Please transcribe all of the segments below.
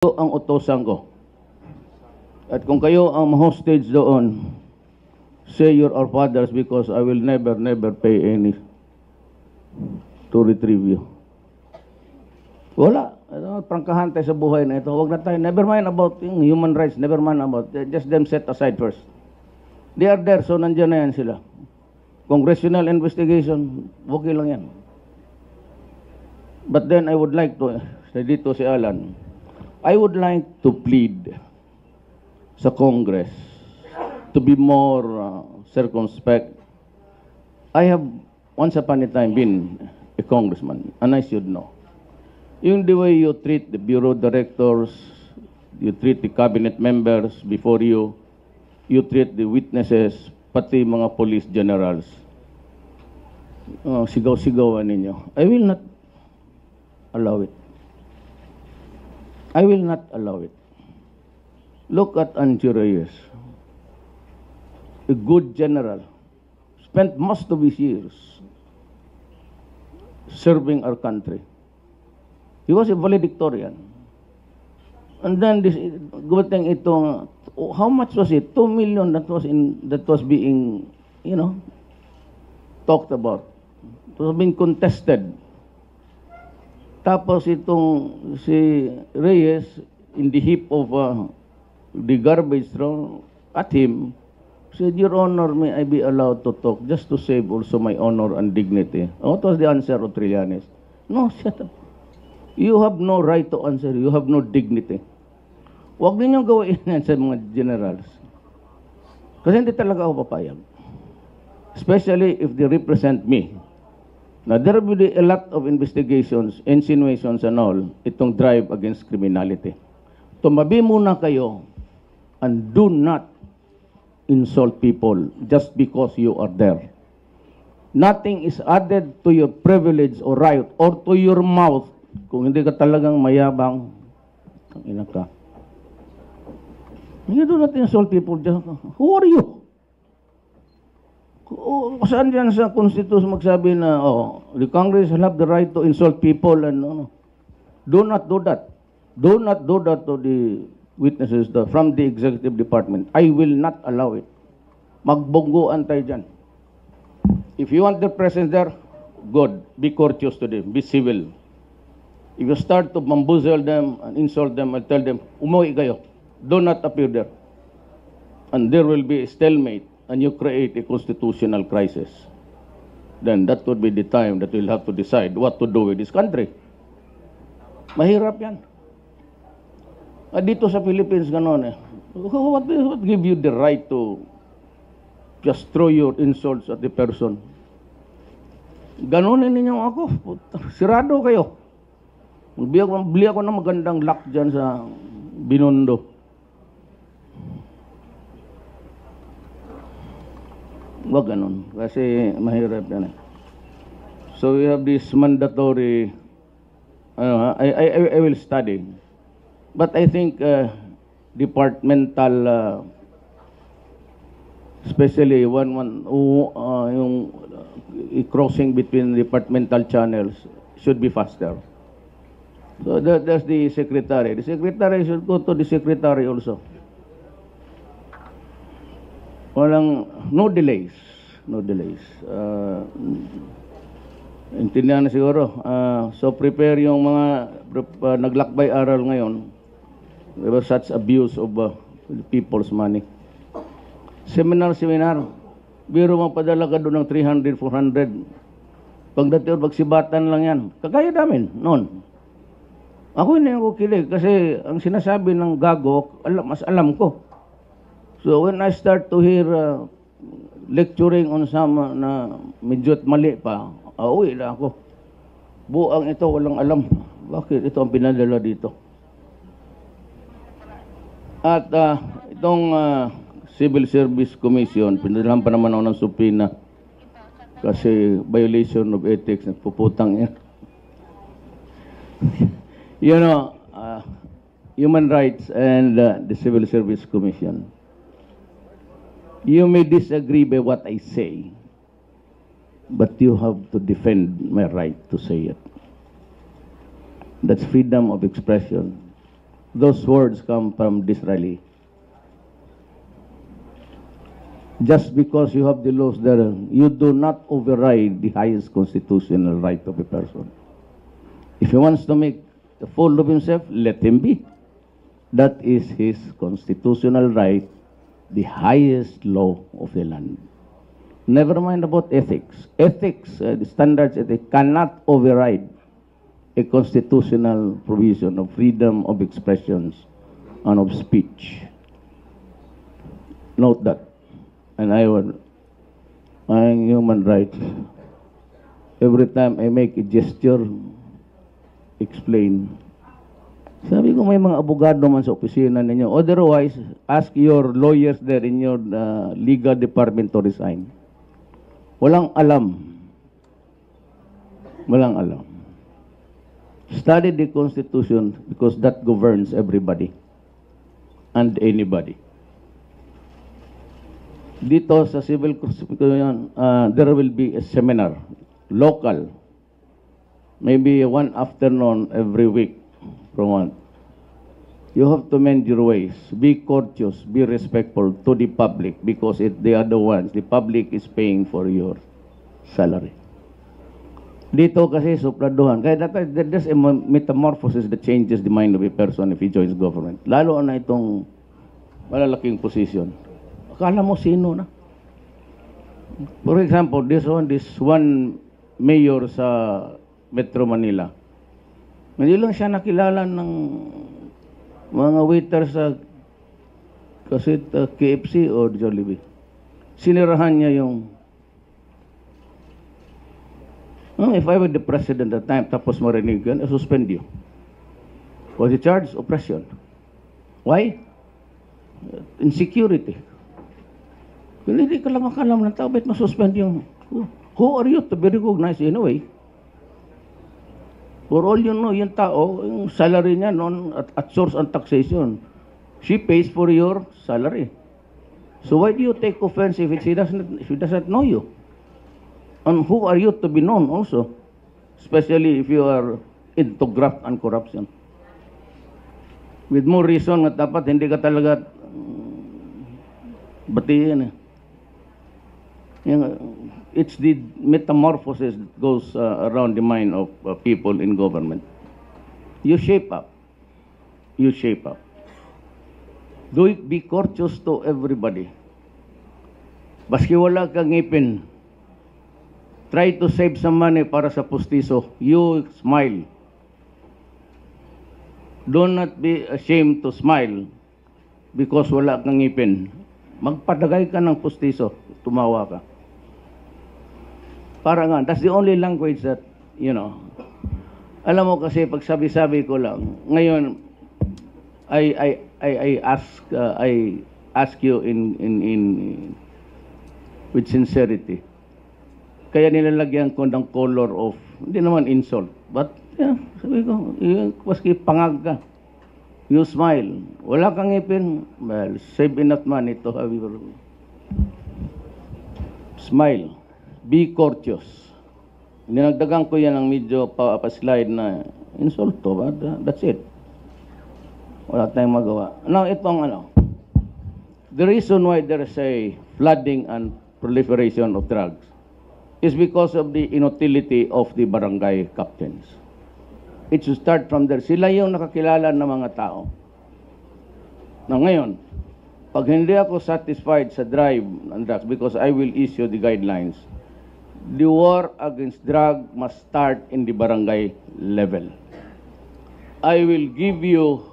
Ito ang utosan ko. At kung kayo ang hostage doon, say you're our fathers because I will never pay any to retrieve you. Wala. Prangkahan tayo sa buhay na ito. Huwag na tayo. Never mind about human rights. Never mind about. Just them set aside first. They are there, so nandiyan na yan sila. Congressional investigation, okay lang yan. But then I would like to, dito si Alan, I would like to plead sa Congress to be more circumspect. I have once upon a time been a congressman, and I should know. Yung the way you treat the bureau directors, you treat the cabinet members before you, you treat the witnesses, pati mga police generals. Sigaw-sigawan ninyo. I will not allow it. I will not allow it. Look at Angie Reyes, a good general, spent most of his years serving our country. He was a valedictorian. And then this good thing itong, how much was it? 2 million that was being, talked about. It was being contested. Tapos itong si Reyes, in the heap of the garbage thrown at him, said, Your Honor, may I be allowed to talk just to save also my honor and dignity? What was the answer of Trillanes? No, shut up. You have no right to answer. You have no dignity. Huwag ninyong gawin yan sa mga generals. Kasi hindi talaga ako papayag. Especially if they represent me. Now, there will be a lot of investigations, insinuations and all, itong drive against criminality. Tumabi muna kayo and do not insult people just because you are there. Nothing is added to your privilege or right or to your mouth kung hindi ka talagang mayabang. Ang ina ka. You do not insult people. Just, who are you? Saan dyan sa Constitution magsabi na, the Congress will have the right to insult people and do not do that. Do not do that to the witnesses from the executive department. I will not allow it. Magbonggoan tayo dyan. If you want their presence there, good. Be courteous to them. Be civil. If you start to bamboozle them and insult them and tell them, umuwi kayo. Do not appear there. And there will be a stalemate and you create a constitutional crisis. Then that would be the time that we'll have to decide what to do with this country. Mahirap yan. Dito sa Philippines, gano'n eh. What give you the right to just throw your insults at the person? Gano'n ninyo ako. Sirado kayo. Bili ako ng magandang lock dyan sa Binondo. Wag ganun. Kasi mahirap yan eh. So we have this mandatory, I will study. But I think departmental, especially yung crossing between departmental channels should be faster. So that's the secretary. The secretary should go to the secretary also. No delays. Intindihan na siguro. So prepare yung mga naglakbay aral ngayon. There was such abuse of people's money. Seminar. Biro mapadala ka doon ng 300, 400. Pagdating magsibatan lang yan. Kagaya namin noon. Ako hindi ako kilig kasi ang sinasabi ng gago, mas alam ko. So when I start to hear lecturing on some na medyo't mali pa, uwi na ako. Buang ito, walang alam. Bakit ito ang pinadala dito? At itong Civil Service Commission, pinadalahan pa naman ako ng subpoena kasi violation of ethics, nagpuputang yan. Human Rights and the Civil Service Commission. You may disagree by what I say, but you have to defend my right to say it. That's freedom of expression. those words come from Disraeli. Just because you have the laws there, you do not override the highest constitutional right of a person. If he wants to make a fool of himself, let him be. That is his constitutional right, the highest law of the land. Never mind about ethics. Ethics, the standards ethics cannot override a constitutional provision of freedom of expressions and of speech. Note that. And human rights. Every time I make a gesture, explain. Sabi ko, may mga abogado man sa opisina ninyo. Otherwise, ask your lawyers there in your legal department to resign. Walang alam. Walang alam. Study the Constitution because that governs everybody and anybody. Dito sa civil constitution, there will be a seminar, local, maybe one afternoon every week from one. You have to mend your ways, be courteous, be respectful to the public because they are the ones, the public is paying for your salary. Dito kasi supladuhan, kaya there's a metamorphosis that changes the mind of a person if he joins government. Lalo na itong malalaking position. Akala mo sino na? For example, this one mayor sa Metro Manila. Hindi lang siya nakilala ng mga waiter sa kasi KFC o Jollibee. Sinirahan niya yung if I were the president at the time, tapos marinig yan, I suspend you. Was he charged? Oppression. Why? Insecurity. Kung hindi ka lang makalam ng tao, ba't masuspend yung... Who are you to be recognized anyway? For all you know, yung tao, yung salary niya noon at source and taxation, she pays for your salary. So why do you take offense if she doesn't know you? And who are you to be known also? Especially if you are into graft and corruption. With more reason nga dapat hindi ka talaga batiin eh. It's the metamorphosis that goes around the mind of people in government. You shape up. You shape up. Do it, be courteous to everybody. Baski wala kang ngipin. Try to save some money para sa pustiso. You smile. Do not be ashamed to smile because wala kang ngipin. Magpadagay ka ng pustiso, tumawa ka. Para nga, that's the only language that, you know. Alam mo kasi pag sabi-sabi ko lang, ngayon I ask you in with sincerity. Kaya nilalagyan ko ng color of, hindi naman insult, but yeah, sabi ko, paski pangag ka. You smile. Wala kang ngipin, well, save enough money to have your smile. Be courteous. Dinagdagan ko yan ng medyo pa-slide na insulto, but that's it. Wala tayong magawa. Now, itong the reason why there is a flooding and proliferation of drugs is because of the inutility of the barangay captains. It should start from there. Sila yung nakakilala ng mga tao. Na ngayon, pag hindi ako satisfied sa drive ng drugs because I will issue the guidelines, the war against drug must start in the barangay level. I will give you,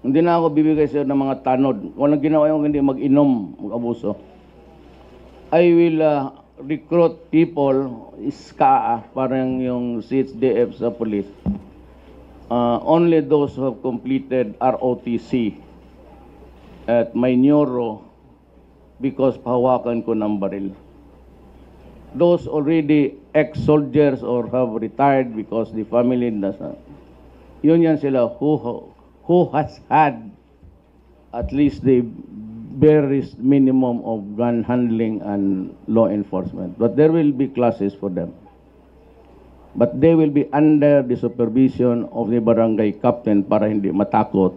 hindi na ako bibigay sa ng mga tanod. Walang ginawa yung hindi mag-inom, mag-abuso. I will recruit people, SCA, parang yung CHDF sa police. Only those who have completed ROTC at my neuro because pahawakan ko ng baril. Those already ex-soldiers or have retired because the family doesn't. Yun yan sila who has had at least the barest minimum of gun handling and law enforcement. But there will be classes for them. but they will be under the supervision of the barangay captain para hindi matakot